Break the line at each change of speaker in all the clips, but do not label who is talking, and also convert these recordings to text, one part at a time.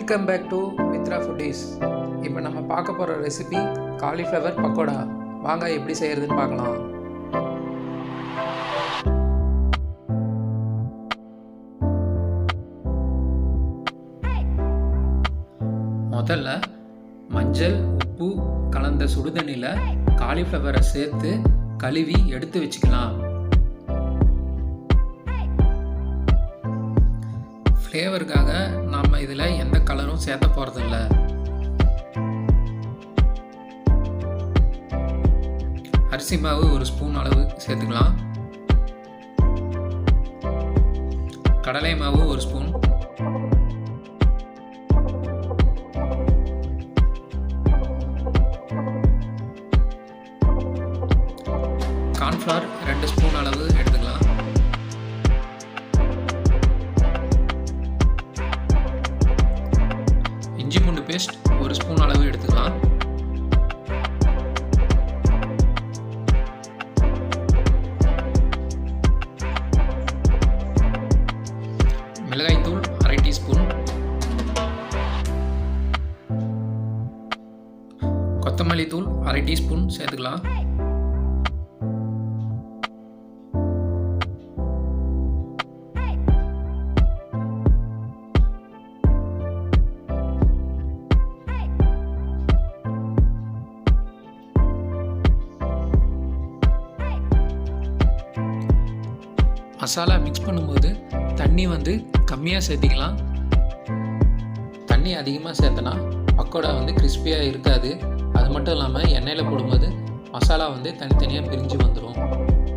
Welcome back to மித்ராஃபூடிஸ். இப்போ நம்ம பார்க்க போகிற ரெசிபி காலிஃப்ளவர் பக்கோடா. வாங்க எப்படி செய்கிறதுன்னு பார்க்கலாம். முதல்ல மஞ்சள் உப்பு கலந்த சுடுதண்ணியில் காலிஃப்ளவரை சேர்த்து கழுவி எடுத்து வச்சுக்கலாம். ஃப்ளேவருக்காக நாம் இதில் எந்த கலரும் சேர்த்த போகிறதில்ல. அரிசி மாவு ஒரு ஸ்பூன் அளவு சேர்த்துக்கலாம். கடலை மாவு ஒரு ஸ்பூன், கார்ன்ஃப்ளவர் 2 ஸ்பூன் அளவு எடுத்துக்கலாம். இஞ்சி பூண்டு பேஸ்ட் ஒரு ஸ்பூன் அளவு எடுத்துக்கலாம். மிளகாய்த்தூள் 1/2 டீஸ்பூன், கொத்தமல்லி தூள் 1/2 டீஸ்பூன் சேர்த்துக்கலாம். மசாலா மிக்ஸ் பண்ணும்போது தண்ணி கம்மியாக சேர்த்திக்கலாம். தண்ணி அதிகமாக சேர்த்தனா பக்கோடா கிறிஸ்பியாக இருக்காது. அது மட்டும் இல்லாமல் எண்ணெயில் போடும்போது மசாலா தனித்தனியாக பிரிஞ்சு வந்துடும்.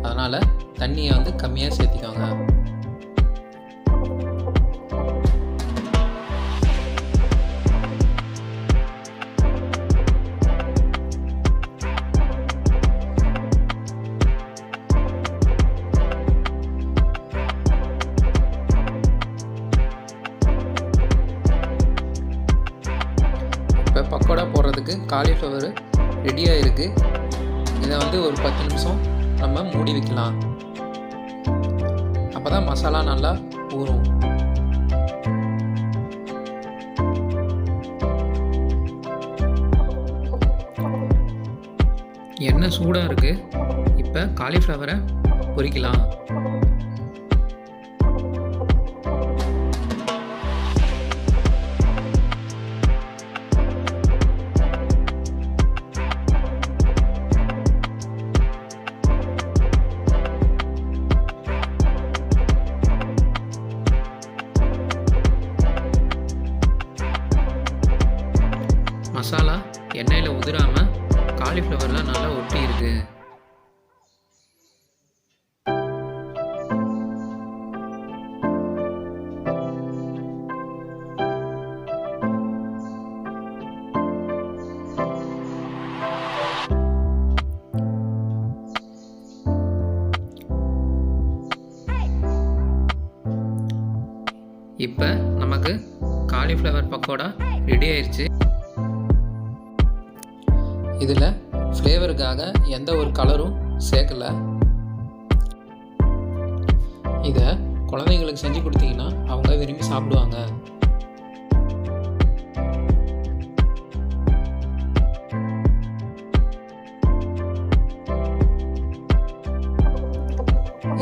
அதனால் தண்ணியை கம்மியாக சேர்த்திக்கோங்க. இப்போ பக்கோடா போடுறதுக்கு காலிஃப்ளவர் ரெடியாக இருக்குது. இதை ஒரு 10 நிமிஷம் நம்ம மூடி வைக்கலாம். அப்போ தான் மசாலா நல்லா ஊறும். எண்ணெய் சூடாக இருக்குது. இப்போ காலிஃப்ளவரை பொரிக்கலாம். மசாலா எண்ணெயில் உதிராமல் காலிஃப்ளவர்லாம் நல்லா ஒட்டி இருக்கு. இப்போ நமக்கு காலிஃப்ளவர் பக்கோடா ரெடி ஆயிடுச்சு. இதில் ஃப்ளேவருக்காக எந்த ஒரு கலரும் சேர்க்கலை. இதை குழந்தைங்களுக்கு செஞ்சு கொடுத்தீங்கன்னா அவங்க விரும்பி சாப்பிடுவாங்க.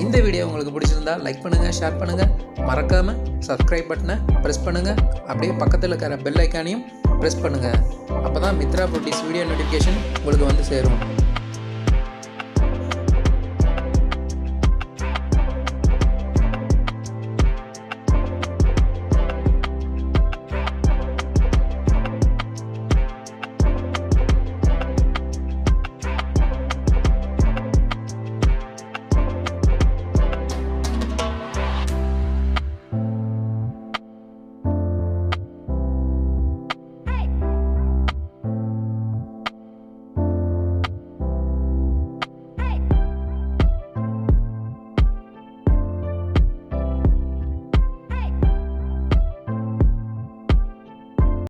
இந்த வீடியோ உங்களுக்கு பிடிச்சிருந்தா லைக் பண்ணுங்கள், ஷேர் பண்ணுங்கள், மறக்காமல் சப்ஸ்கிரைப் பட்டனை ப்ரெஸ் பண்ணுங்கள். அப்படியே பக்கத்தில் இருக்கிற பெல் ஐக்கானையும் ப்ரெஸ் பண்ணுங்கள். அப்போ தான் மித்ராஃபூடிஸ் வீடியோ நோட்டிஃபிகேஷன் உங்களுக்கு சேரும்.